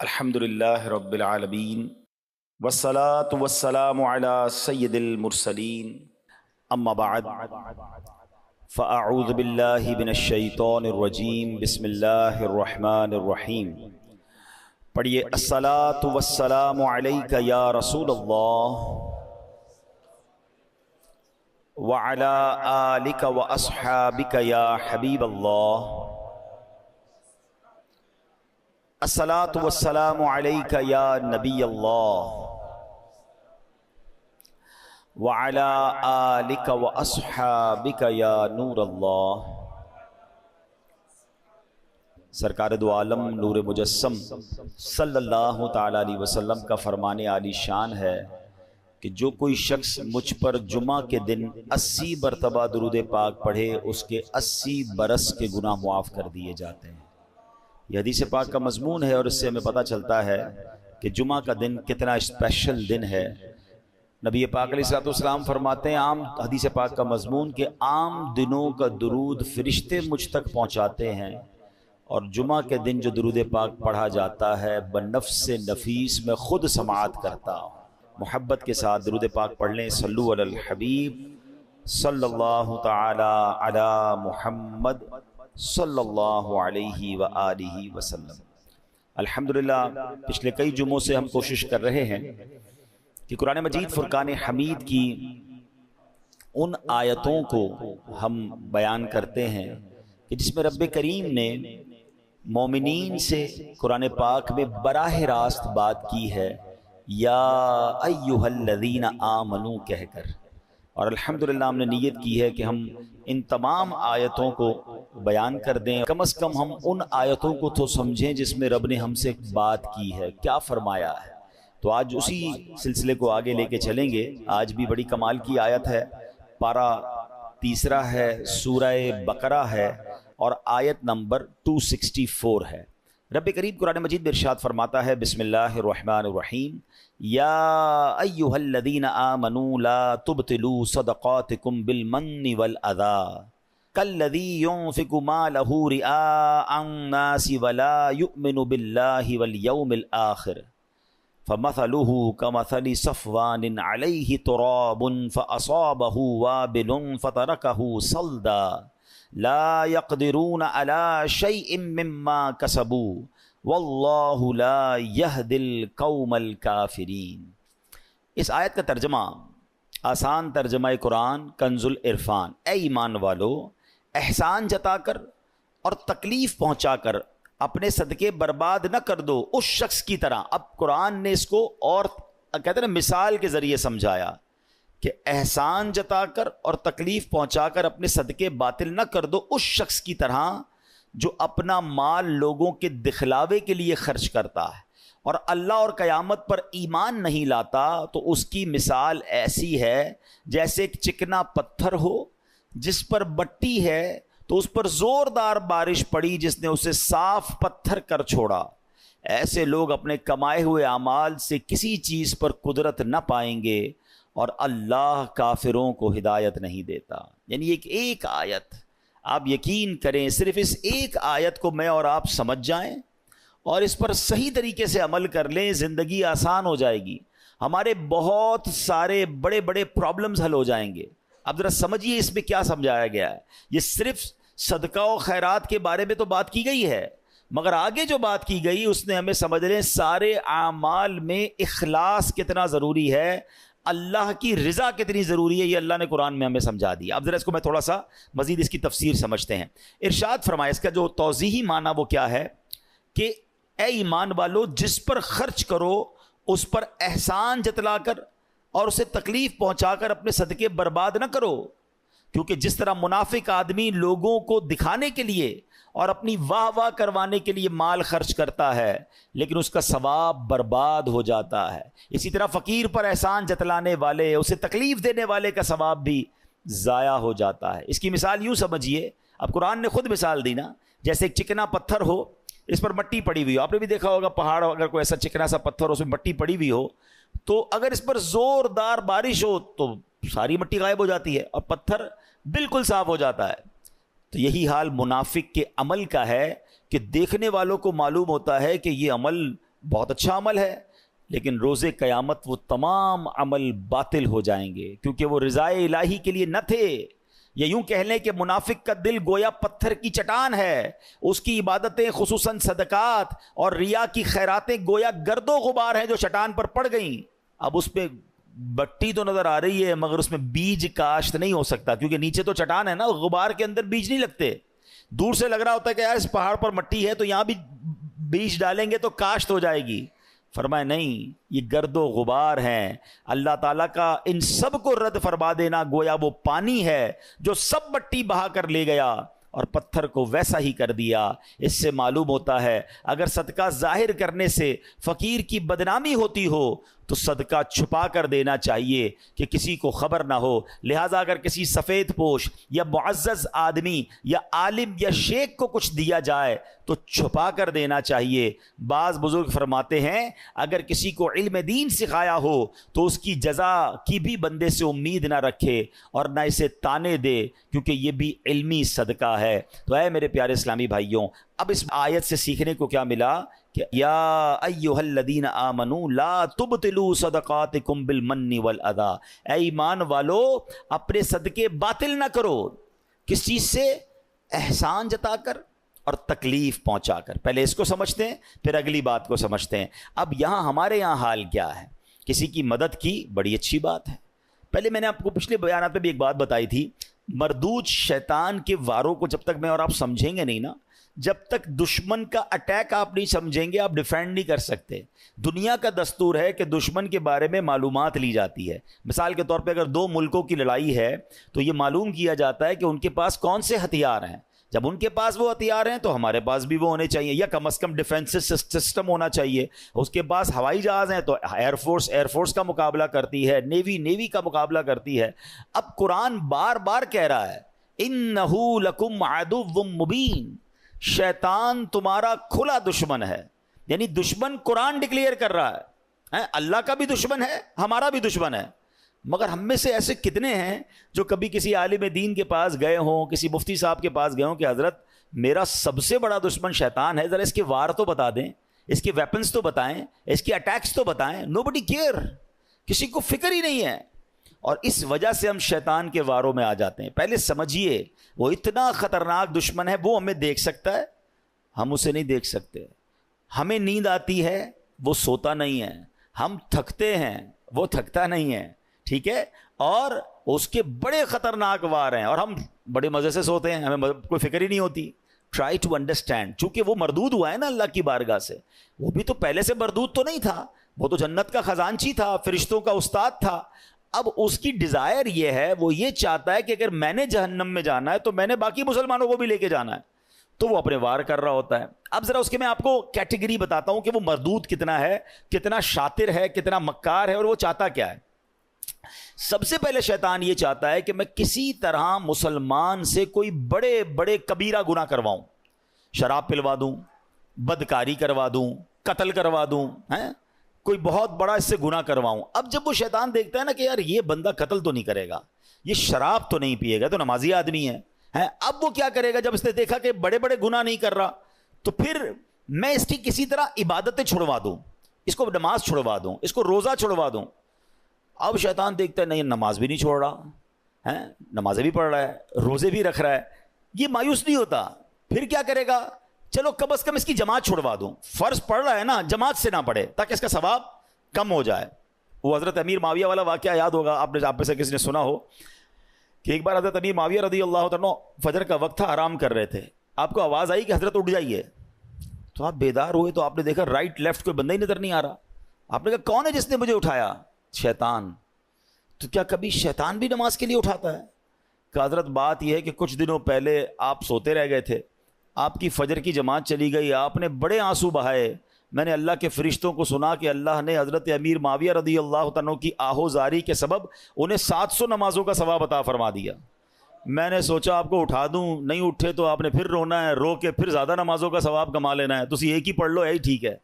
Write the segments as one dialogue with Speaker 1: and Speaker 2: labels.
Speaker 1: الحمدللہ رب العالمین والصلاة والسلام علی سید المرسلین اما بعد فاعوذ باللہ من الشیطان الرجیم بسم اللہ الرحمن الرحیم۔ پڑھیے الصلاة والسلام علیک یا رسول اللہ وعلی آلک واصحابک یا حبیب اللہ۔ الصلاۃ والسلام علیک یا نبی اللہ وعلی آلک واصحابک یا نور اللہ۔ سرکار دو عالم نور مجسم صلی اللہ تعالی علیہ وسلم کا فرمان عالی شان ہے کہ جو کوئی شخص مجھ پر جمعہ کے دن 80 مرتبہ درود پاک پڑھے اس کے 80 برس کے گناہ معاف کر دیے جاتے ہیں۔ یہ حدیث پاک کا مضمون ہے اور اس سے ہمیں پتہ چلتا ہے کہ جمعہ کا دن کتنا اسپیشل دن ہے۔ نبی پاک علیہ السلام فرماتے ہیں عام حدیث پاک کا مضمون کہ عام دنوں کا درود فرشتے مجھ تک پہنچاتے ہیں، اور جمعہ کے دن جو درود پاک پڑھا جاتا ہے بنفس نفیس میں خود سماعت کرتا ہوں۔ محبت کے ساتھ درود پاک پڑھ لیں۔ صلو علی الحبیب صلی اللہ تعالی علی محمد صلی اللہ علیہ وآلہ وسلم۔ الحمدللہ پچھلے کئی جمعوں سے ہم کوشش کر رہے ہیں کہ قرآن مجید فرقان حمید کی ان آیتوں کو ہم بیان کرتے ہیں کہ جس میں رب کریم نے مومنین سے قرآن پاک میں براہ راست بات کی ہے، یا ایہا الذین آمنو کہہ کر، اور الحمدللہ ہم نے نیت کی ہے کہ ہم ان تمام آیتوں کو بیان کر دیں، کم از کم ہم ان آیتوں کو تو سمجھیں جس میں رب نے ہم سے بات کی ہے، کیا فرمایا ہے۔ تو آج اسی سلسلے کو آگے لے کے چلیں گے۔ آج بھی بڑی کمال کی آیت ہے، پارہ 3 ہے، سورہ بقرہ ہے اور آیت نمبر 264 ہے۔ رب کریم قرآن مجید میں ارشاد فرماتا ہے، بسم اللہ الرحمن الرحیم، یا ایہا الذین آمنوا لا تبطلوا صدقاتکم بالمن والأذی کالذی ينفق مالہ رئاء الناس ولا یؤمن باللہ والیوم الآخر فمثلہ کمثل صفوان علیہ تراب فأصابہ وابل فترکہ صلدا لا يقدرون على شيء مما كسبوا واللہ لا يهدي القوم الكافرین۔ اس آیت کا ترجمہ، آسان ترجمہ قرآن کنز العرفان، اے ایمان والو احسان جتا کر اور تکلیف پہنچا کر اپنے صدقے برباد نہ کر دو اس شخص کی طرح۔ اب قرآن نے اس کو اور کہتے ہیں نا مثال کے ذریعے سمجھایا کہ احسان جتا کر اور تکلیف پہنچا کر اپنے صدقے باطل نہ کر دو اس شخص کی طرح جو اپنا مال لوگوں کے دکھلاوے کے لیے خرچ کرتا ہے اور اللہ اور قیامت پر ایمان نہیں لاتا، تو اس کی مثال ایسی ہے جیسے ایک چکنا پتھر ہو جس پر مٹی ہے تو اس پر زوردار بارش پڑی جس نے اسے صاف پتھر کر چھوڑا۔ ایسے لوگ اپنے کمائے ہوئے اعمال سے کسی چیز پر قدرت نہ پائیں گے اور اللہ کافروں کو ہدایت نہیں دیتا۔ یعنی ایک آیت، آپ یقین کریں صرف اس ایک آیت کو میں اور آپ سمجھ جائیں اور اس پر صحیح طریقے سے عمل کر لیں، زندگی آسان ہو جائے گی، ہمارے بہت سارے بڑے بڑے پرابلمز حل ہو جائیں گے۔ اب ذرا سمجھیے اس میں کیا سمجھایا گیا ہے۔ یہ صرف صدقہ و خیرات کے بارے میں تو بات کی گئی ہے، مگر آگے جو بات کی گئی اس نے ہمیں سمجھ لیں سارے اعمال میں اخلاص کتنا ضروری ہے، اللہ کی رضا کتنی ضروری ہے، یہ اللہ نے قرآن میں ہمیں سمجھا دیا۔ اب ذرا اس کو میں تھوڑا سا مزید اس کی تفسیر سمجھتے ہیں۔ ارشاد فرمایا، اس کا جو توضیحی معنی وہ کیا ہے کہ اے ایمان والو جس پر خرچ کرو اس پر احسان جتلا کر اور اسے تکلیف پہنچا کر اپنے صدقے برباد نہ کرو، کیونکہ جس طرح منافق آدمی لوگوں کو دکھانے کے لیے اور اپنی واہ واہ کروانے کے لیے مال خرچ کرتا ہے لیکن اس کا ثواب برباد ہو جاتا ہے، اسی طرح فقیر پر احسان جتلانے والے، اسے تکلیف دینے والے کا ثواب بھی ضائع ہو جاتا ہے۔ اس کی مثال یوں سمجھیے، اب قرآن نے خود مثال دی نا، جیسے ایک چکنا پتھر ہو، اس پر مٹی پڑی ہوئی ہو، آپ نے بھی دیکھا ہوگا پہاڑ اگر کوئی ایسا چکنا سا پتھر ہو اس میں مٹی پڑی ہوئی ہو تو اگر اس پر زوردار بارش ہو تو ساری مٹی غائب ہو جاتی ہے اور پتھر بالکل صاف ہو جاتا ہے۔ تو یہی حال منافق کے عمل کا ہے کہ دیکھنے والوں کو معلوم ہوتا ہے کہ یہ عمل بہت اچھا عمل ہے، لیکن روز قیامت وہ تمام عمل باطل ہو جائیں گے، کیونکہ وہ رضائے الہی کے لیے نہ تھے۔ یا یوں کہہ لیں کہ منافق کا دل گویا پتھر کی چٹان ہے، اس کی عبادتیں خصوصاً صدقات اور ریا کی خیراتیں گویا گرد و غبار ہیں جو چٹان پر پڑ گئیں۔ اب اس پہ بٹی تو نظر آ رہی ہے مگر اس میں بیج کاشت نہیں ہو سکتا، کیونکہ نیچے تو چٹان ہے نا، غبار کے اندر بیج نہیں لگتے۔ دور سے لگ رہا ہوتا ہے کہ یار اس پہاڑ پر مٹی ہے تو یہاں بھی بیج ڈالیں گے تو کاشت ہو جائے گی۔ فرمائے نہیں، یہ گرد و غبار ہیں۔ اللہ تعالیٰ کا ان سب کو رد فرما دینا گویا وہ پانی ہے جو سب مٹی بہا کر لے گیا اور پتھر کو ویسا ہی کر دیا۔ اس سے معلوم ہوتا ہے اگر صدقہ ظاہر کرنے سے فقیر کی بدنامی ہوتی ہو تو صدقہ چھپا کر دینا چاہیے کہ کسی کو خبر نہ ہو۔ لہٰذا اگر کسی سفید پوش یا معزز آدمی یا عالم یا شیخ کو کچھ دیا جائے تو چھپا کر دینا چاہیے۔ بعض بزرگ فرماتے ہیں اگر کسی کو علم دین سکھایا ہو تو اس کی جزا کی بھی بندے سے امید نہ رکھے اور نہ اسے تانے دے، کیونکہ یہ بھی علمی صدقہ ہے۔ تو اے میرے پیارے اسلامی بھائیوں، اب اس آیت سے سیکھنے کو کیا ملا کہ یا ایھا الذین آمنوا لا تبطلوا صدقاتکم بالمن والاذی، اے ایمان والو اپنے صدقے باطل نہ کرو۔ کس چیز سے؟ احسان جتا کر اور تکلیف پہنچا کر۔ پہلے اس کو سمجھتے ہیں پھر اگلی بات کو سمجھتے ہیں۔ اب یہاں ہمارے یہاں حال کیا ہے؟ کسی کی مدد کی بڑی اچھی بات ہے۔ پہلے میں نے آپ کو پچھلے بیانات میں بھی ایک بات بتائی تھی، مردود شیطان کے واروں کو جب تک میں اور آپ سمجھیں گے نہیں نا، جب تک دشمن کا اٹیک آپ نہیں سمجھیں گے آپ ڈیفینڈ نہیں کر سکتے۔ دنیا کا دستور ہے کہ دشمن کے بارے میں معلومات لی جاتی ہے۔ مثال کے طور پہ اگر دو ملکوں کی لڑائی ہے تو یہ معلوم کیا جاتا ہے کہ ان کے پاس کون سے ہتھیار ہیں۔ جب ان کے پاس وہ ہتھیار ہیں تو ہمارے پاس بھی وہ ہونے چاہیے، یا کم از کم ڈیفینس سسٹم ہونا چاہیے۔ اس کے پاس ہوائی جہاز ہیں تو ایئر فورس کا مقابلہ کرتی ہے، نیوی کا مقابلہ کرتی ہے۔ اب قرآن بار بار کہہ رہا ہے اِنَّهُ لَكُمْ عَدُوٌّ مُّبِينٌ، شیطان تمہارا کھلا دشمن ہے۔ یعنی دشمن قرآن ڈکلیئر کر رہا ہے، اللہ کا بھی دشمن ہے، ہمارا بھی دشمن ہے۔ مگر ہم میں سے ایسے کتنے ہیں جو کبھی کسی عالم دین کے پاس گئے ہوں، کسی مفتی صاحب کے پاس گئے ہوں کہ حضرت میرا سب سے بڑا دشمن شیطان ہے، ذرا اس کے وار تو بتا دیں، اس کے ویپنز تو بتائیں، اس کے اٹیکس تو بتائیں۔ نوبڈی کیئر، کسی کو فکر ہی نہیں ہے۔ اور اس وجہ سے ہم شیطان کے واروں میں آ جاتے ہیں۔ پہلے سمجھیے وہ اتنا خطرناک دشمن ہے، وہ ہمیں دیکھ سکتا ہے، ہم اسے نہیں دیکھ سکتے۔ ہمیں نیند آتی ہے، وہ سوتا نہیں ہے۔ ہم تھکتے ہیں، وہ تھکتا نہیں ہے، ٹھیک ہے؟ اور اس کے بڑے خطرناک وار ہیں اور ہم بڑے مزے سے سوتے ہیں، ہمیں کوئی فکر ہی نہیں ہوتی۔ ٹرائی ٹو انڈرسٹینڈ، چونکہ وہ مردود ہوا ہے نا اللہ کی بارگاہ سے، وہ بھی تو پہلے سے مردود تو نہیں تھا، وہ تو جنت کا خزانچی تھا، فرشتوں کا استاد تھا۔ اب اس کی ڈیزائر یہ ہے، وہ یہ چاہتا ہے کہ اگر میں نے جہنم میں جانا ہے تو میں نے باقی مسلمانوں کو بھی لے کے جانا ہے، تو وہ اپنے وار کر رہا ہوتا ہے۔ اب ذرا اس کے میں آپ کو کیٹیگری بتاتا ہوں کہ وہ مردود کتنا ہے، کتنا شاطر ہے، کتنا مکار ہے، اور وہ چاہتا کیا ہے۔ سب سے پہلے شیطان یہ چاہتا ہے کہ میں کسی طرح مسلمان سے کوئی بڑے بڑے کبیرہ گناہ کرواؤں، شراب پلوا دوں، بدکاری کروا دوں، قتل کروا دوں، کوئی بہت بڑا اس سے گناہ کرواؤں۔ اب جب وہ شیطان دیکھتا ہے نا کہ یار یہ بندہ قتل تو نہیں کرے گا، یہ شراب تو نہیں پیے گا، تو نمازی آدمی ہے، اب وہ کیا کرے گا؟ جب اس نے دیکھا کہ بڑے بڑے گناہ نہیں کر رہا تو پھر میں اس کی کسی طرح عبادتیں چھڑوا دوں، اس کو نماز چھڑوا دوں، اس کو روزہ چھڑوا دوں۔ اب شیطان دیکھتا ہے نہیں، نماز بھی نہیں چھوڑ رہا ہے، نمازیں بھی پڑھ رہا ہے، روزے بھی رکھ رہا ہے، یہ مایوس نہیں ہوتا۔ پھر کیا کرے گا؟ چلو کم از کم اس کی جماعت چھڑوا دوں، فرض پڑھ رہا ہے نا، جماعت سے نہ پڑھے تاکہ اس کا ثواب کم ہو جائے۔ وہ حضرت امیر معاویہ والا واقعہ یاد ہوگا آپ میں سے کسی نے سنا ہو کہ ایک بار حضرت امیر معاویہ رضی اللہ عنہ فجر کا وقت تھا، آرام کر رہے تھے، آپ کو آواز آئی کہ حضرت اٹھ جائیے، تو آپ بیدار ہوئے تو آپ نے دیکھا رائٹ لیفٹ کوئی بندہ ہی نظر نہیں آ رہا۔ آپ نے کہا کون ہے جس نے مجھے اٹھایا؟ شیطان۔ تو کیا کبھی شیطان بھی نماز کے لیے اٹھاتا ہے؟ کہ حضرت بات یہ ہے کہ کچھ دنوں پہلے آپ سوتے رہ گئے تھے، آپ کی فجر کی جماعت چلی گئی، آپ نے بڑے آنسو بہائے، میں نے اللہ کے فرشتوں کو سنا کہ اللہ نے حضرت امیر معاویہ رضی اللہ عنہ کی آہوزاری کے سبب انہیں 700 نمازوں کا ثواب عطا فرما دیا۔ میں نے سوچا آپ کو اٹھا دوں، نہیں اٹھے تو آپ نے پھر رونا ہے، رو کے پھر زیادہ نمازوں کا ثواب کما لینا ہے، تو اسی ایک ہی پڑھ لو، یہی ٹھیک ہے۔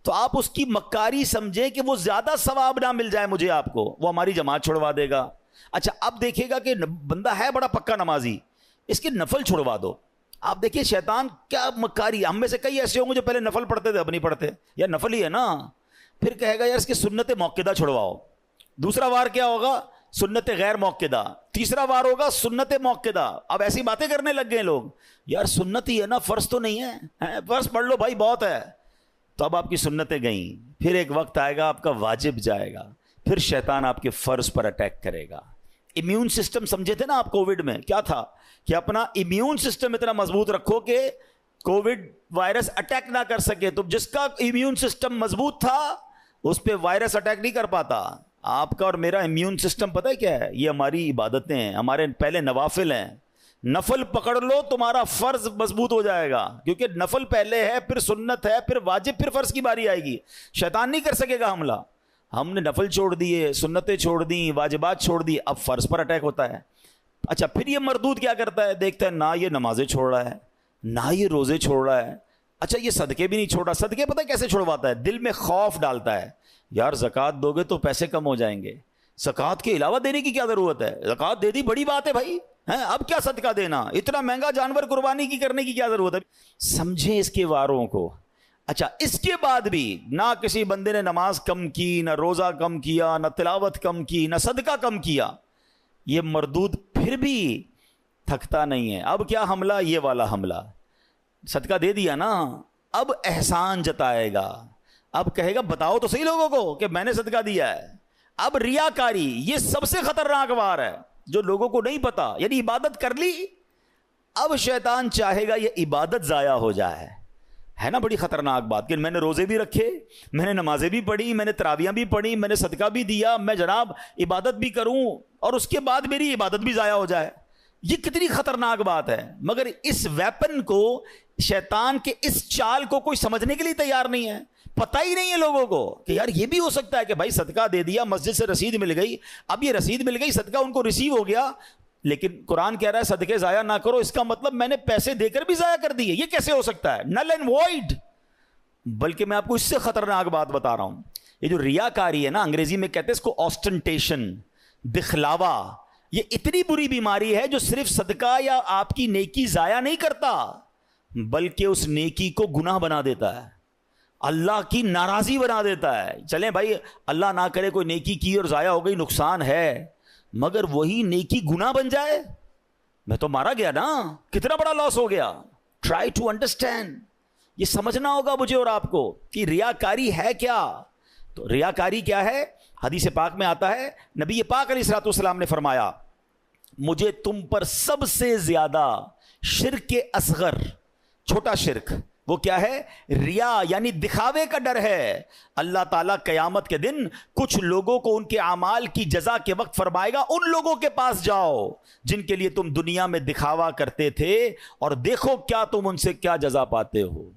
Speaker 1: تو آپ اس کی مکاری سمجھیں کہ وہ زیادہ ثواب نہ مل جائے مجھے آپ کو، وہ ہماری جماعت چھڑوا دے گا۔ اچھا اب دیکھے گا کہ بندہ ہے بڑا پکا نمازی، اس کے نفل چھڑوا دو، آپ دیکھیے شیطان کیا مکاری. ہم میں سے کئی ایسے ہوں گے جو پہلے نفل پڑھتے تھے اب نہیں پڑھتے, یا نفل ہی ہے نا, پھر کہے گا یار اس کی سنت موقدہ چھڑواؤ. دوسرا وار کیا ہوگا؟ سنت غیر موقدہ. تیسرا وار ہوگا سنت موقدہ. اب ایسی باتیں کرنے لگ گئے لوگ, یار سنت ہی ہے نا, فرض تو نہیں ہے, فرض پڑھ لو بھائی بہت ہے. تو اب آپ کی سنتیں گئیں, پھر ایک وقت آئے گا آپ کا واجب جائے گا, پھر شیطان آپ کے فرض پر اٹیک کرے گا. امیون سسٹم سمجھے تھے نا آپ کووڈ میں, کیا تھا کہ اپنا امیون سسٹم اتنا مضبوط رکھو کہ کووڈ وائرس اٹیک نہ کر سکے. تو جس کا امیون سسٹم مضبوط تھا اس پہ وائرس اٹیک نہیں کر پاتا. آپ کا اور میرا امیون سسٹم پتہ ہے کیا ہے؟ یہ ہماری عبادتیں ہیں, ہمارے پہلے نوافل ہیں. نفل پکڑ لو تمہارا فرض مضبوط ہو جائے گا, کیونکہ نفل پہلے ہے, پھر سنت ہے, پھر واجب, پھر فرض کی باری آئے گی. شیطان نہیں کر سکے گا حملہ. ہم نے نفل چھوڑ دیے, سنتیں چھوڑ دیں, واجبات چھوڑ دی, اب فرض پر اٹیک ہوتا ہے. اچھا پھر یہ مردود کیا کرتا ہے؟ دیکھتا ہے نہ یہ نمازیں چھوڑ رہا ہے, نہ یہ روزے چھوڑ رہا ہے, اچھا یہ صدقے بھی نہیں چھوڑ رہا. صدقے پتہ کیسے چھوڑواتا ہے؟ دل میں خوف ڈالتا ہے, یار زکوٰۃ دو گے تو پیسے کم ہو جائیں گے, زکوٰۃ کے علاوہ دینے کی کیا ضرورت ہے, زکوٰۃ دے دی بڑی بات ہے بھائی, اب کیا صدقہ دینا, اتنا مہنگا جانور قربانی کی کرنے کی کیا ضرورت ہے. سمجھیں اس کے واروں کو. اچھا اس کے بعد بھی نہ کسی بندے نے نماز کم کی, نہ روزہ کم کیا, نہ تلاوت کم کی, نہ صدقہ کم کیا, یہ مردود پھر بھی تھکتا نہیں ہے. اب کیا حملہ؟ یہ والا حملہ. صدقہ دے دیا نا, اب احسان جتائے گا, اب کہے گا بتاؤ تو صحیح لوگوں کو کہ میں نے صدقہ دیا ہے. اب ریاکاری یہ سب سے خطرناک وار ہے جو لوگوں کو نہیں پتا. یعنی عبادت کر لی, اب شیطان چاہے گا یہ عبادت ضائع ہو جائے. ہے نا بڑی خطرناک بات کہ میں نے روزے بھی رکھے, میں نے نمازیں بھی پڑھی, میں نے تراویحیں بھی پڑھی, میں نے صدقہ بھی دیا, میں جناب عبادت بھی کروں, اور اس کے بعد میری عبادت بھی ضائع ہو جائے. یہ کتنی خطرناک بات ہے. مگر اس ویپن کو, شیطان کے اس چال کو کوئی سمجھنے کے لیے تیار نہیں ہے. پتہ ہی نہیں ہے لوگوں کو کہ یار یہ بھی ہو سکتا ہے کہ بھائی صدقہ دے دیا, مسجد سے رسید مل گئی, اب یہ رسید مل گئی, صدقہ ان کو ریسیو ہو گیا, لیکن قرآن کہہ رہا ہے صدقے ضائع نہ کرو, اس کا مطلب میں نے پیسے دے کر بھی ضائع کر دیے. یہ کیسے ہو سکتا ہے؟ Null and void. بلکہ میں آپ کو اس سے خطرناک بات بتا رہا ہوں. یہ جو ریاکاری ہے نا, انگریزی میں کہتے ہیں اس کو آسٹنٹیشن, دکھلاوا, یہ اتنی بری بیماری ہے جو صرف صدقہ یا آپ کی نیکی ضائع نہیں کرتا, بلکہ اس نیکی کو گناہ بنا دیتا ہے, اللہ کی ناراضی بنا دیتا ہے. چلیں بھائی اللہ نہ کرے کوئی نیکی کی اور ضائع ہو گئی, نقصان ہے, مگر وہی نیکی گناہ بن جائے, میں تو مارا گیا نا, کتنا بڑا لاس ہو گیا. ٹرائی ٹو انڈرسٹینڈ, یہ سمجھنا ہوگا مجھے اور آپ کو کہ ریاکاری ہے کیا. تو ریاکاری کیا ہے؟ حدیث پاک میں آتا ہے, نبی پاک علیہ الصلوۃ والسلام نے فرمایا مجھے تم پر سب سے زیادہ شرک اصغر, چھوٹا شرک, وہ کیا ہے؟ ریا, یعنی دکھاوے کا ڈر ہے. اللہ تعالیٰ قیامت کے دن کچھ لوگوں کو ان کے اعمال کی جزا کے وقت فرمائے گا ان لوگوں کے پاس جاؤ جن کے لیے تم دنیا میں دکھاوا کرتے تھے, اور دیکھو کیا تم ان سے کیا جزا پاتے ہو.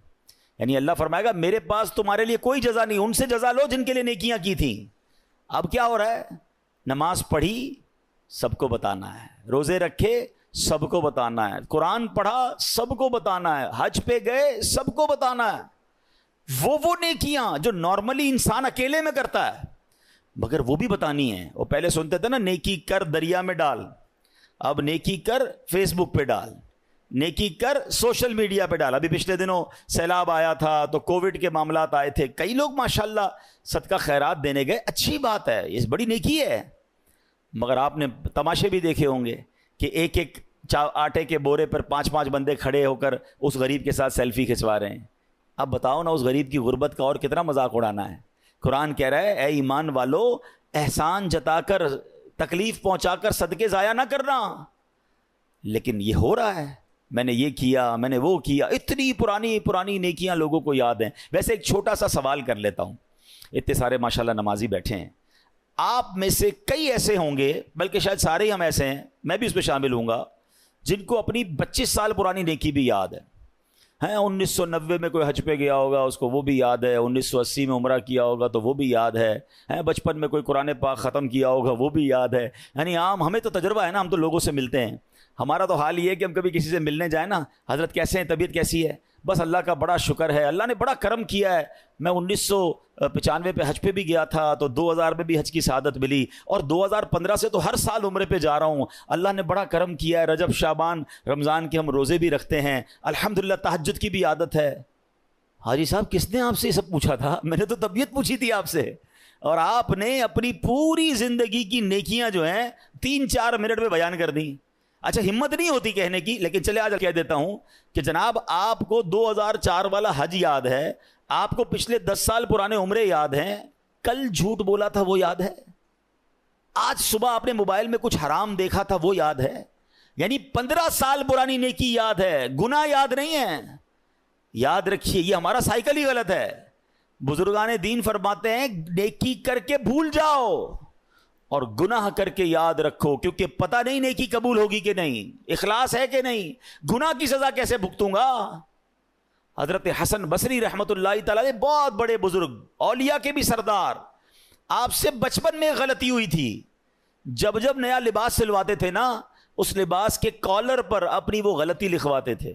Speaker 1: یعنی اللہ فرمائے گا میرے پاس تمہارے لیے کوئی جزا نہیں, ان سے جزا لو جن کے لیے نیکیاں کی تھیں. اب کیا ہو رہا ہے؟ نماز پڑھی سب کو بتانا ہے, روزے رکھے سب کو بتانا ہے, قرآن پڑھا سب کو بتانا ہے, حج پہ گئے سب کو بتانا ہے. وہ نیکیاں جو نارملی انسان اکیلے میں کرتا ہے, مگر وہ بھی بتانی ہے. وہ پہلے سنتے تھے نا نیکی کر دریا میں ڈال, اب نیکی کر فیس بک پہ ڈال, نیکی کر سوشل میڈیا پہ ڈال. ابھی پچھلے دنوں سیلاب آیا تھا تو کووڈ کے معاملات آئے تھے, کئی لوگ ماشاءاللہ صدقہ خیرات دینے گئے, اچھی بات ہے, یہ بڑی نیکی ہے. مگر آپ نے تماشے بھی دیکھے ہوں گے کہ ایک ایک آٹے کے بورے پر 5 بندے کھڑے ہو کر اس غریب کے ساتھ سیلفی کھنچوا رہے ہیں. اب بتاؤ نا اس غریب کی غربت کا اور کتنا مذاق اڑانا ہے. قرآن کہہ رہا ہے اے ایمان والو, احسان جتا کر, تکلیف پہنچا کر صدقے ضائع نہ کرنا. لیکن یہ ہو رہا ہے, میں نے یہ کیا, میں نے وہ کیا, اتنی پرانی نیکیاں لوگوں کو یاد ہیں. ویسے ایک چھوٹا سا سوال کر لیتا ہوں, اتنے سارے ماشاءاللہ نمازی بیٹھے ہیں, آپ میں سے کئی ایسے ہوں گے, بلکہ شاید سارے ہی ہم ایسے ہیں, میں بھی اس پہ شامل ہوں گا, جن کو اپنی 25 سال پرانی نیکی بھی یاد ہے. 1990 میں کوئی حج پہ گیا ہوگا, اس کو وہ بھی یاد ہے, 1980 میں عمرہ کیا ہوگا تو وہ بھی یاد ہے, بچپن میں کوئی قرآن پاک ختم کیا ہوگا وہ بھی یاد ہے. یعنی عام ہمیں تو تجربہ ہے نا, ہم تو لوگوں سے ملتے ہیں. ہمارا تو حال یہ ہے کہ ہم کبھی کسی سے ملنے جائیں نا, حضرت کیسے ہیں, طبیعت کیسی ہے, بس اللہ کا بڑا شکر ہے, اللہ نے بڑا کرم کیا ہے. میں 1995 پہ حج پہ بھی گیا تھا تو 2000 میں بھی حج کی سعادت ملی, اور 2015 سے تو ہر سال عمرے پہ جا رہا ہوں. اللہ نے بڑا کرم کیا ہے, رجب شعبان رمضان کے ہم روزے بھی رکھتے ہیں, الحمدللہ تہجد کی بھی عادت ہے. حاجی صاحب کس نے آپ سے یہ سب پوچھا تھا؟ میں نے تو طبیعت پوچھی تھی آپ سے, اور آپ نے اپنی پوری زندگی کی نیکیاں جو ہیں 3-4 منٹ میں بیان کر دیں. اچھا ہمت نہیں ہوتی کہنے کی, لیکن چلے آج کہہ دیتا ہوں کہ جناب آپ کو 2004 والا حج یاد ہے, آپ کو پچھلے 10 سال پرانے عمرے یاد ہیں, کل جھوٹ بولا تھا وہ یاد ہے, آج صبح آپ نے موبائل میں کچھ حرام دیکھا تھا وہ یاد ہے, یعنی 15 سال پرانی نیکی یاد ہے, گناہ یاد نہیں ہے. یاد رکھیے یہ ہمارا سائیکل ہی غلط ہے. بزرگان دین فرماتے ہیں نیکی کر کے بھول جاؤ اور گناہ کر کے یاد رکھو, کیونکہ پتہ نہیں نیکی قبول ہوگی کہ نہیں, اخلاص ہے کہ نہیں, گناہ کی سزا کیسے بھگتوں گا. حضرت حسن بصری رحمت اللہ تعالی بہت بڑے بزرگ, اولیاء کے بھی سردار, آپ سے بچپن میں غلطی ہوئی تھی. جب جب نیا لباس سلواتے تھے نا, اس لباس کے کالر پر اپنی وہ غلطی لکھواتے تھے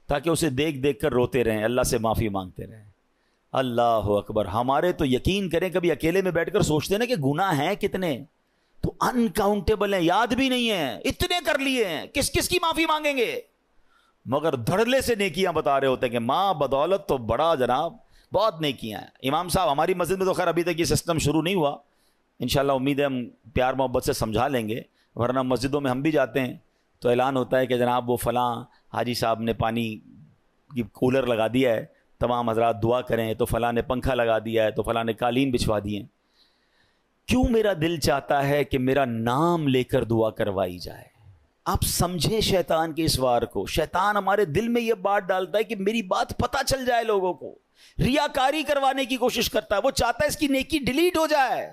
Speaker 1: تاکہ اسے دیکھ دیکھ کر روتے رہیں, اللہ سے معافی مانگتے رہیں. اللہ اکبر. ہمارے تو یقین کریں کبھی اکیلے میں بیٹھ کر سوچتے نا کہ گناہ ہیں کتنے, تو انکاؤنٹیبل ہیں, یاد بھی نہیں ہیں, اتنے کر لیے ہیں, کس کس کی معافی مانگیں گے. مگر دھڑلے سے نیکیاں بتا رہے ہوتے ہیں کہ ماں بدولت تو بڑا جناب بہت نیکیاں ہیں. امام صاحب ہماری مسجد میں تو خیر ابھی تک یہ سسٹم شروع نہیں ہوا, انشاءاللہ امید ہے ہم پیار محبت سے سمجھا لیں گے, ورنہ مسجدوں میں ہم بھی جاتے ہیں تو اعلان ہوتا ہے کہ جناب وہ فلاں حاجی صاحب نے پانی کی کولر لگا دیا ہے, تمام حضرات دعا کریں, تو فلاں نے پنکھا لگا دیا ہے, تو فلاں نے قالین بچھوا دیے. کیوں میرا دل چاہتا ہے کہ میرا نام لے کر دعا کروائی جائے. آپ سمجھیں شیطان کے اس وار کو. شیطان ہمارے دل میں یہ بات ڈالتا ہے کہ میری بات پتہ چل جائے لوگوں کو, ریاکاری کروانے کی کوشش کرتا ہے, وہ چاہتا ہے اس کی نیکی ڈیلیٹ ہو جائے.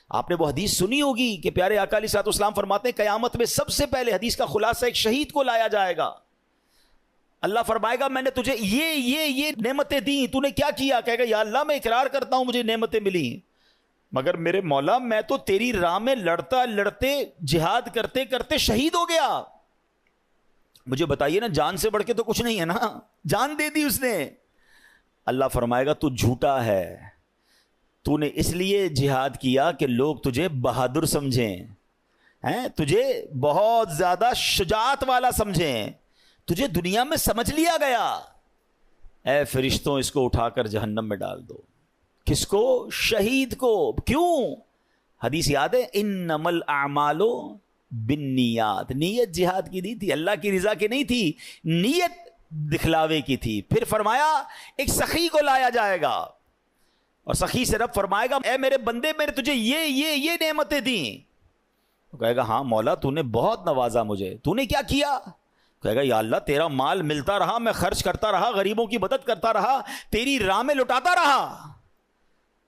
Speaker 1: آپ نے وہ حدیث سنی ہوگی کہ پیارے آقا علیہ الصلوۃ والسلام فرماتے ہیں قیامت میں سب سے پہلے, حدیث کا خلاصہ, ایک شہید کو لایا جائے گا. اللہ فرمائے گا میں نے تجھے یہ نعمتیں دیں, تو نے کیا کیا؟ کہے گا یا اللہ میں اقرار کرتا ہوں مجھے نعمتیں ملی, مگر میرے مولا میں تو تیری راہ میں لڑتے جہاد کرتے کرتے شہید ہو گیا. مجھے بتائیے نا, جان سے بڑھ کے تو کچھ نہیں ہے نا, جان دے دی اس نے. اللہ فرمائے گا تو جھوٹا ہے, تو نے اس لیے جہاد کیا کہ لوگ تجھے بہادر سمجھیں, تجھے بہت زیادہ شجاعت والا سمجھیں, تجھے دنیا میں سمجھ لیا گیا. اے فرشتوں اس کو اٹھا کر جہنم میں ڈال دو. کس کو؟ شہید کو. کیوں؟ حدیث یاد ہے, انما الاعمال بالنیات. نیت جہاد کی نہیں تھی, اللہ کی رضا کی نہیں تھی, نیت دکھلاوے کی تھی. پھر فرمایا ایک سخی کو لایا جائے گا, اور سخی سے رب فرمائے گا اے میرے بندے میں نے تجھے یہ نعمتیں دیں. تو کہے گا ہاں مولا تو نے بہت نوازا مجھے, تو نے کیا کیا؟ کہے گا یا اللہ تیرا مال ملتا رہا, میں خرچ کرتا رہا, غریبوں کی مدد کرتا رہا, تیری راہ میں لٹاتا رہا.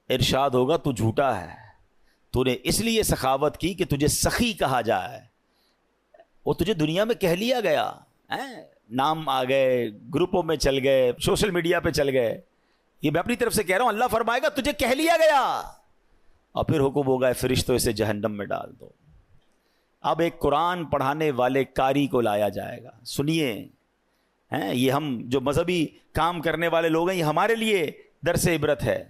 Speaker 1: ارشاد ہوگا تو جھوٹا ہے, تو نے اس لیے سخاوت کی کہ تجھے سخی کہا جائے, وہ تجھے دنیا میں کہہ لیا گیا, نام آ گئے, گروپوں میں چل گئے, سوشل میڈیا پہ چل گئے. یہ میں اپنی طرف سے کہہ رہا ہوں, اللہ فرمائے گا تجھے کہہ لیا گیا, اور پھر حکم ہوگا فرشتوں اسے جہنم میں ڈال دو. اب ایک قرآن پڑھانے والے قاری کو لایا جائے گا. سنیے, یہ ہم جو مذہبی کام کرنے والے لوگ ہیں یہ ہمارے لیے درس عبرت ہے.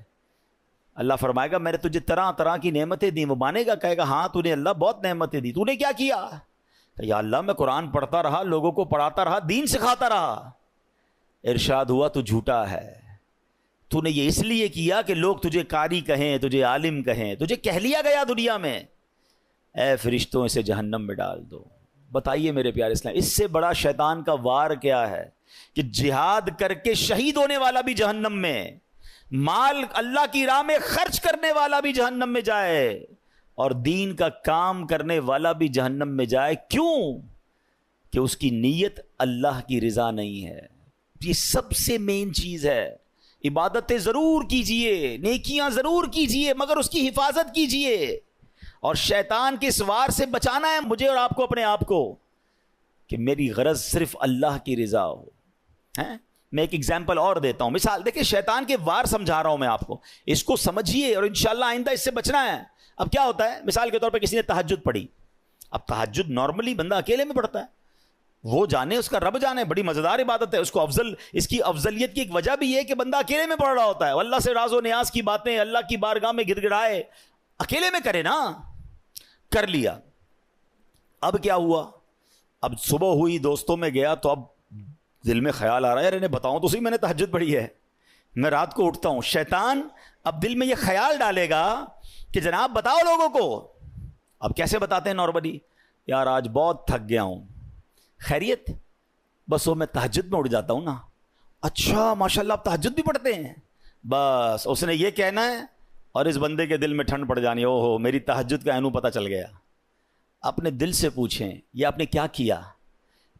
Speaker 1: اللہ فرمائے گا میں نے تجھے طرح طرح کی نعمتیں دی. وہ مانے گا, کہے گا ہاں تو نے اللہ بہت نعمتیں دی, تو نے کیا کیا؟ یا اللہ میں قرآن پڑھتا رہا, لوگوں کو پڑھاتا رہا, دین سکھاتا رہا. ارشاد ہوا تو جھوٹا ہے, تو نے یہ اس لیے کیا کہ لوگ تجھے قاری کہیں, تجھے عالم کہیں, تجھے کہہ لیا گیا دنیا میں. اے فرشتوں اسے جہنم میں ڈال دو. بتائیے میرے پیارے اسلام, اس سے بڑا شیطان کا وار کیا ہے کہ جہاد کر کے شہید ہونے والا بھی جہنم میں, مال اللہ کی راہ میں خرچ کرنے والا بھی جہنم میں جائے, اور دین کا کام کرنے والا بھی جہنم میں جائے. کیوں؟ کہ اس کی نیت اللہ کی رضا نہیں ہے. یہ سب سے مین چیز ہے. عبادتیں ضرور کیجئے, نیکیاں ضرور کیجئے, مگر اس کی حفاظت کیجئے. اور شیطان کے اس وار سے بچانا ہے مجھے اور آپ کو, اپنے آپ کو, کہ میری غرض صرف اللہ کی رضا ہو. میں ایک ایگزامپل اور دیتا ہوں, مثال دیکھیں, شیطان کے وار سمجھا رہا ہوں میں آپ کو, اس کو سمجھیے اور انشاءاللہ آئندہ اس سے بچنا ہے. اب کیا ہوتا ہے, مثال کے طور پہ کسی نے تہجد پڑھی. اب تہجد نارملی بندہ اکیلے میں پڑھتا ہے, وہ جانے، اس کا رب جانے. بڑی مزیدار عبادت ہے. اس کو اس کی افضلیت کی ایک وجہ بھی یہ کہ بندہ اکیلے میں پڑھ رہا ہوتا ہے. اللہ سے راز و نیاز کی باتیں اللہ کی بارگاہ میں گڑ گڑائے، اکیلے میں کرے نا. کر لیا. اب کیا ہوا؟ اب صبح ہوئی، دوستوں میں گیا، تو اب دل میں خیال آ رہا ہے یار انہیں بتاؤں تو صحیح میں نے تہجد پڑھی ہے، میں رات کو اٹھتا ہوں. شیطان اب دل میں یہ خیال ڈالے گا کہ جناب بتاؤ لوگوں کو. اب کیسے بتاتے ہیں نارملی؟ یار آج بہت تھک گیا ہوں. خیریت؟ بس وہ میں تہجد میں اٹھ جاتا ہوں نا. اچھا ماشاءاللہ آپ تہجد بھی پڑھتے ہیں؟ بس اس نے یہ کہنا ہے اور اس بندے کے دل میں ٹھنڈ پڑ جانی. او ہو میری تہجد کا اینو پتہ چل گیا. اپنے دل سے پوچھیں یہ آپ نے کیا کیا؟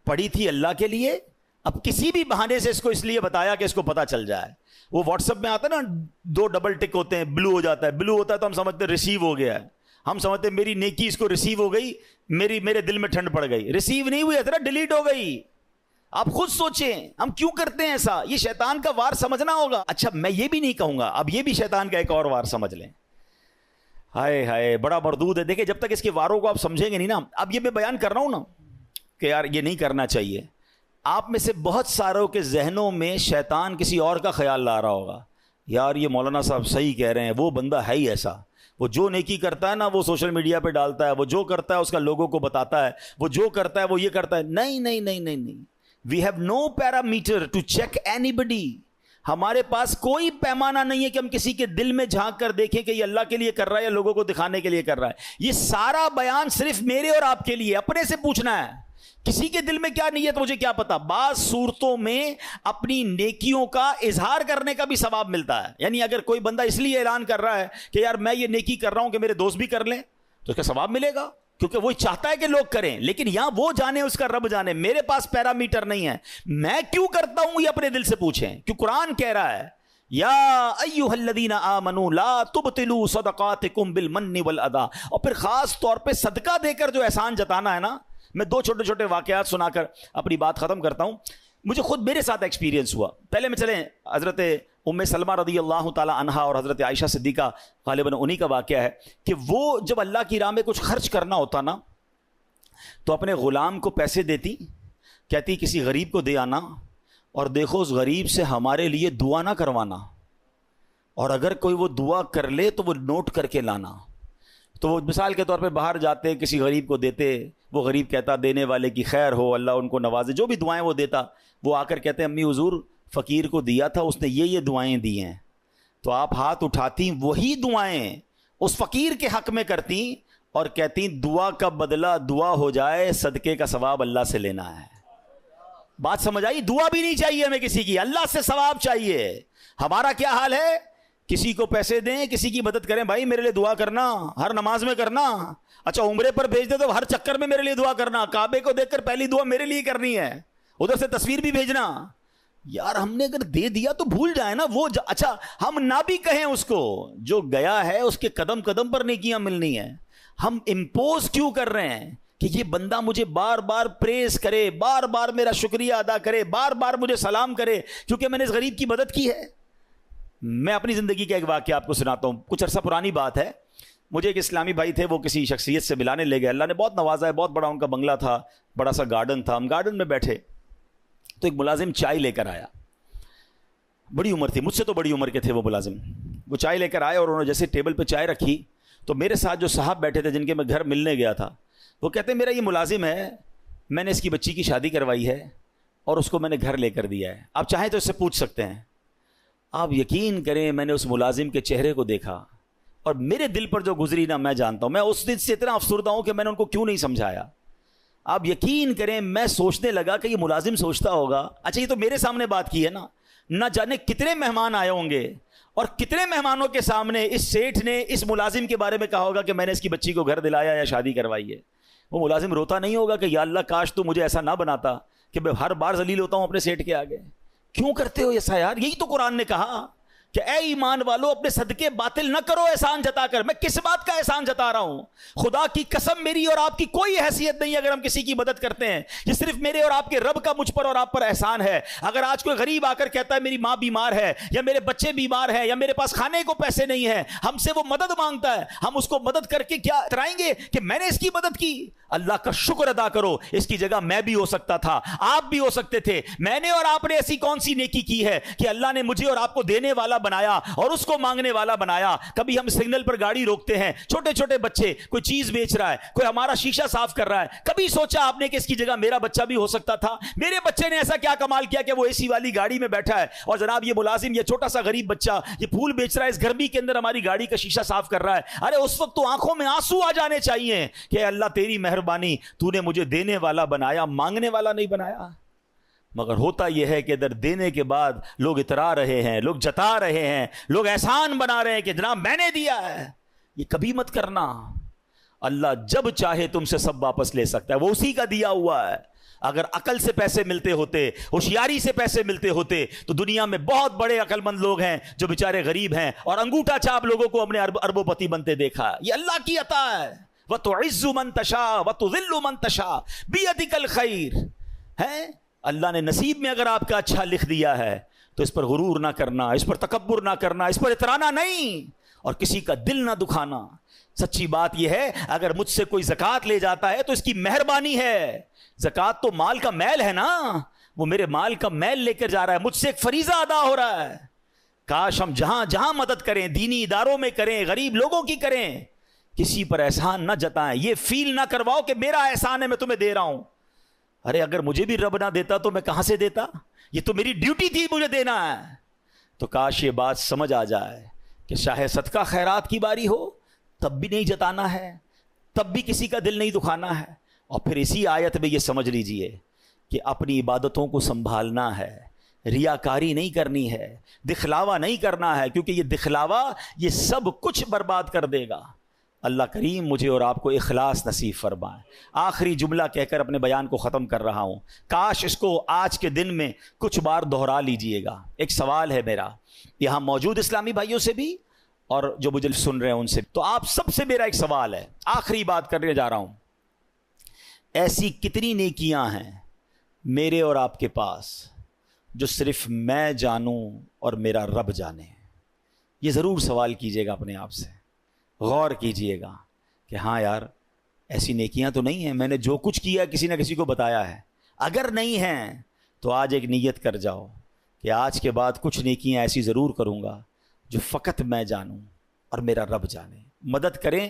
Speaker 1: پڑھی تھی اللہ کے لیے، اب کسی بھی بہانے سے اس کو اس لیے بتایا کہ اس کو پتہ چل جائے. وہ واٹس ایپ میں آتا ہے نا 2 ڈبل ٹک ہوتے ہیں، بلو ہو جاتا ہے. بلو ہوتا ہے تو ہم سمجھتے ہیں ریسیو ہو گیا ہے، ہم سمجھتے ہیں میری نیکی اس کو ریسیو ہو گئی، میرے دل میں ٹھنڈ پڑ گئی. ریسیو نہیں ہوئی، ذرا ڈیلیٹ ہو گئی. آپ خود سوچیں ہم کیوں کرتے ہیں ایسا. یہ شیطان کا وار سمجھنا ہوگا. اچھا میں یہ بھی نہیں کہوں گا، اب یہ بھی شیطان کا ایک اور وار سمجھ لیں. ہائے ہائے بڑا مردود ہے. دیکھیں جب تک اس کے واروں کو آپ سمجھیں گے نہیں نا. اب یہ میں بیان کر رہا ہوں نا کہ یار یہ نہیں کرنا چاہیے. آپ میں سے بہت ساروں کے ذہنوں میں شیطان کسی اور کا خیال لا رہا ہوگا، یار یہ مولانا صاحب صحیح کہہ رہے ہیں، وہ بندہ ہے ہی ایسا، وہ جو نیکی کرتا ہے نا وہ سوشل میڈیا پہ ڈالتا ہے، وہ جو کرتا ہے اس کا لوگوں کو بتاتا ہے، وہ جو کرتا ہے وہ یہ کرتا ہے. نہیں نہیں نہیں نہیں نہیں. We have no parameter to check anybody. ہمارے پاس کوئی پیمانہ نہیں ہے کہ ہم کسی کے دل میں جھانک کر دیکھیں کہ یہ اللہ کے لیے کر رہا ہے یا لوگوں کو دکھانے کے لیے کر رہا ہے. یہ سارا بیان صرف میرے اور آپ کے لیے، اپنے سے پوچھنا ہے. کسی کے دل میں کیا نیت مجھے کیا پتا. بعض صورتوں میں اپنی نیکیوں کا اظہار کرنے کا بھی ثواب ملتا ہے. یعنی اگر کوئی بندہ اس لیے اعلان کر رہا ہے کہ یار میں یہ نیکی کر رہا ہوں کہ میرے دوست بھی کر لیں، تو اس کا ثواب ملے گا، کیونکہ وہ چاہتا ہے کہ لوگ کریں. لیکن یہاں وہ جانے اس کا رب جانے. میرے پاس پیرامیٹر نہیں ہے. میں کیوں کرتا ہوں یہ اپنے دل سے پوچھیں. کیوں قرآن کہہ رہا ہے یا ایھا الذین آمنوا لا تبطلوا صدقاتکم بالمن والاذی. اور پھر خاص طور پہ صدقہ دے کر جو احسان جتانا ہے نا. میں 2 چھوٹے چھوٹے واقعات سنا کر اپنی بات ختم کرتا ہوں. مجھے خود میرے ساتھ ایکسپیرینس ہوا. پہلے میں چلیں حضرت ام سلمہ رضی اللہ تعالی عنہا اور حضرت عائشہ صدیقہ غالباً انہی کا واقعہ ہے کہ وہ جب اللہ کی راہ میں کچھ خرچ کرنا ہوتا نا تو اپنے غلام کو پیسے دیتی، کہتی کسی غریب کو دے آنا، اور دیکھو اس غریب سے ہمارے لیے دعا نہ کروانا، اور اگر کوئی وہ دعا کر لے تو وہ نوٹ کر کے لانا. تو وہ مثال کے طور پہ باہر جاتے کسی غریب کو دیتے، وہ غریب کہتا دینے والے کی خیر ہو، اللہ ان کو نوازے، جو بھی دعائیں وہ دیتا. وہ آ کر کہتے امی حضور فقیر کو دیا تھا، اس نے یہ دعائیں دی ہیں. تو آپ ہاتھ اٹھاتی وہی دعائیں اس فقیر کے حق میں کرتی اور کہتی دعا کا بدلہ دعا ہو جائے، صدقے کا ثواب اللہ سے لینا ہے. بات سمجھ آئی؟ دعا بھی نہیں چاہیے ہمیں کسی کی، اللہ سے ثواب چاہیے. ہمارا کیا حال ہے؟ کسی کو پیسے دیں، کسی کی مدد کریں، بھائی میرے لیے دعا کرنا، ہر نماز میں کرنا. اچھا عمرے پر بھیج دے تو ہر چکر میں میرے لیے دعا کرنا. کعبے کو دیکھ کر پہلی دعا میرے لیے کرنی ہے، ادھر سے تصویر بھی بھیجنا. یار ہم نے اگر دے دیا تو بھول جائے نا وہ اچھا ہم نہ بھی کہیں اس کو، جو گیا ہے اس کے قدم قدم پر نیکیاں ملنی ہیں. ہم امپوز کیوں کر رہے ہیں کہ یہ بندہ مجھے بار بار پریز کرے، بار بار میرا شکریہ ادا کرے، بار بار مجھے سلام کرے کیونکہ میں نے اس غریب کی مدد کی ہے. میں اپنی زندگی کا ایک واقعہ آپ کو سناتا ہوں. کچھ عرصہ پرانی بات ہے. مجھے ایک اسلامی بھائی تھے، وہ کسی شخصیت سے ملانے لے گئے. اللہ نے بہت نوازا ہے، بہت بڑا ان کا بنگلہ تھا، بڑا سا گارڈن تھا. ہم گارڈن میں بیٹھے تو ایک ملازم چائے لے کر آیا. بڑی عمر تھی، مجھ سے تو بڑی عمر کے تھے وہ ملازم. وہ چائے لے کر آئے اور انہوں نے جیسے ٹیبل پہ چائے رکھی تو میرے ساتھ جو صاحب بیٹھے تھے جن کے میں گھر ملنے گیا تھا، وہ کہتے ہیں میرا یہ ملازم ہے، میں نے اس کی بچی کی شادی کروائی ہے اور اس کو میں نے گھر لے کر دیا ہے، آپ چاہیں تو اس سے پوچھ سکتے ہیں. آپ یقین کریں میں نے اس ملازم کے چہرے کو دیکھا اور میرے دل پر جو گزری نا میں جانتا ہوں. میں اس دن سے اتنا افسردہ ہوں کہ میں نے ان کو کیوں نہیں سمجھایا. آپ یقین کریں میں سوچنے لگا کہ یہ ملازم سوچتا ہوگا اچھا یہ تو میرے سامنے بات کی ہے نا، نہ جانے کتنے مہمان آئے ہوں گے اور کتنے مہمانوں کے سامنے اس سیٹھ نے اس ملازم کے بارے میں کہا ہوگا کہ میں نے اس کی بچی کو گھر دلایا یا شادی کروائی ہے. وہ ملازم روتا نہیں ہوگا کہ یا اللہ کاش تو مجھے ایسا نہ بناتا کہ میں ہر بار ذلیل ہوتا ہوں اپنے سیٹھ کے آگے. کیوں کرتے ہو ایسا یار؟ یہی تو قرآن نے کہا کہ اے ایمان والو اپنے صدقے باطل نہ کرو احسان جتا کر. میں کس بات کا احسان جتا رہا ہوں؟ خدا کی قسم میری اور آپ کی کوئی حیثیت نہیں اگر ہم کسی کی مدد کرتے ہیں. یہ صرف میرے اور آپ کے رب کا مجھ پر اور آپ پر احسان ہے. اگر آج کوئی غریب آ کر کہتا ہے میری ماں بیمار ہے یا میرے بچے بیمار ہیں یا میرے پاس کھانے کو پیسے نہیں ہیں، ہم سے وہ مدد مانگتا ہے، ہم اس کو مدد کر کے کیا اترائیں گے کہ میں نے اس کی مدد کی؟ اللہ کا شکر ادا کرو، اس کی جگہ میں بھی ہو سکتا تھا، آپ بھی ہو سکتے تھے۔ میں نے اور آپ نے ایسی کون سی نیکی کی ہے کہ اللہ نے مجھے اور آپ کو دینے والا بنایا اور اس کو مانگنے والا بنایا؟ کبھی ہم سگنل پر گاڑی روکتے ہیں، چھوٹے چھوٹے بچے، کوئی چیز بیچ رہا ہے، کوئی ہمارا شیشہ صاف کر رہا ہے، کبھی سوچا آپ نے کہ اس کی جگہ میرا بچہ بھی ہو سکتا تھا؟ میرے بچے نے ایسا کیا کمال کیا کہ وہ اے سی والی گاڑی میں بیٹھا ہے، اور جناب یہ ملازم، یہ چھوٹا سا غریب بچہ یہ پھول بیچ رہا ہے، اس گرمی کے اندر ہماری گاڑی کا شیشہ صاف کر رہا ہے۔ ارے اس وقت تو آنکھوں میں آنسو آ جانے چاہیے کہ اللہ تیری مہربانی، تو نے مجھے دینے والا بنایا، مانگنے والا نہیں بنایا۔ مگر ہوتا یہ ہے کہ ادھر دینے کے بعد لوگ اترا رہے ہیں، لوگ جتا رہے ہیں، لوگ احسان بنا رہے ہیں کہ جناب میں نے دیا ہے۔ یہ کبھی مت کرنا۔ اللہ جب چاہے تم سے سب واپس لے سکتا ہے، وہ اسی کا دیا ہوا ہے۔ اگر عقل سے پیسے ملتے ہوتے، ہوشیاری سے پیسے ملتے ہوتے، تو دنیا میں بہت بڑے عقل مند لوگ ہیں جو بیچارے غریب ہیں اور انگوٹھا چاپ لوگوں کو اپنے اربوں پتی بنتے دیکھا۔ یہ اللہ کی عطا ہے۔ وَتُعِزُّ مَن تَشَاءُ وَتُذِلُّ مَن تَشَاءُ بِيَدِكَ الْخَيْرُ ہے۔ اللہ نے نصیب میں اگر آپ کا اچھا لکھ دیا ہے تو اس پر غرور نہ کرنا، اس پر تکبر نہ کرنا، اس پر اترانا نہیں، اور کسی کا دل نہ دکھانا۔ سچی بات یہ ہے، اگر مجھ سے کوئی زکوٰۃ لے جاتا ہے تو اس کی مہربانی ہے۔ زکوٰۃ تو مال کا میل ہے نا، وہ میرے مال کا میل لے کر جا رہا ہے، مجھ سے ایک فریضہ ادا ہو رہا ہے۔ کاش ہم جہاں جہاں مدد کریں، دینی اداروں میں کریں، غریب لوگوں کی کریں، کسی پر احسان نہ جتائیں، یہ فیل نہ کرواؤ کہ میرا احسان ہے، میں تمہیں دے رہا ہوں۔ ارے اگر مجھے بھی رب نہ دیتا تو میں کہاں سے دیتا؟ یہ تو میری ڈیوٹی تھی، مجھے دینا ہے۔ تو کاش یہ بات سمجھ آ جائے کہ چاہے صدقہ خیرات کی باری ہو تب بھی نہیں جتانا ہے، تب بھی کسی کا دل نہیں دکھانا ہے۔ اور پھر اسی آیت میں یہ سمجھ لیجئے کہ اپنی عبادتوں کو سنبھالنا ہے، ریاکاری نہیں کرنی ہے، دکھلاوا نہیں کرنا ہے، کیونکہ یہ دکھلاوا یہ سب کچھ برباد کر دے گا۔ اللہ کریم مجھے اور آپ کو اخلاص نصیب فرمائے۔ آخری جملہ کہہ کر اپنے بیان کو ختم کر رہا ہوں، کاش اس کو آج کے دن میں کچھ بار دہرا لیجئے گا۔ ایک سوال ہے میرا یہاں موجود اسلامی بھائیوں سے بھی اور جو مجھے سن رہے ہیں ان سے، تو آپ سب سے میرا ایک سوال ہے، آخری بات کرنے جا رہا ہوں۔ ایسی کتنی نیکیاں ہیں میرے اور آپ کے پاس جو صرف میں جانوں اور میرا رب جانے؟ یہ ضرور سوال کیجئے گا اپنے آپ سے، غور کیجئے گا کہ ہاں یار ایسی نیکیاں تو نہیں ہیں، میں نے جو کچھ کیا کسی نہ کسی کو بتایا ہے۔ اگر نہیں ہیں تو آج ایک نیت کر جاؤ کہ آج کے بعد کچھ نیکیاں ایسی ضرور کروں گا جو فقط میں جانوں اور میرا رب جانے۔ مدد کریں،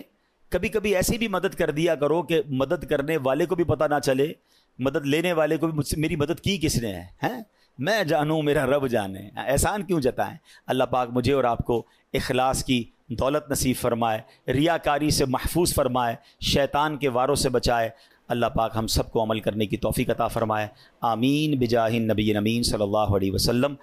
Speaker 1: کبھی کبھی ایسی بھی مدد کر دیا کرو کہ مدد کرنے والے کو بھی پتہ نہ چلے، مدد لینے والے کو بھی مجھ سے میری مدد کی کس نے ہے، میں جانوں میرا رب جانے۔ احسان کیوں جتائیں؟ اللہ پاک مجھے اور آپ کو اخلاص کی دولت نصیب فرمائے، ریاکاری سے محفوظ فرمائے، شیطان کے واروں سے بچائے۔ اللہ پاک ہم سب کو عمل کرنے کی توفیق عطا فرمائے۔ آمین بجاہ النبی امین صلی اللہ علیہ وسلم۔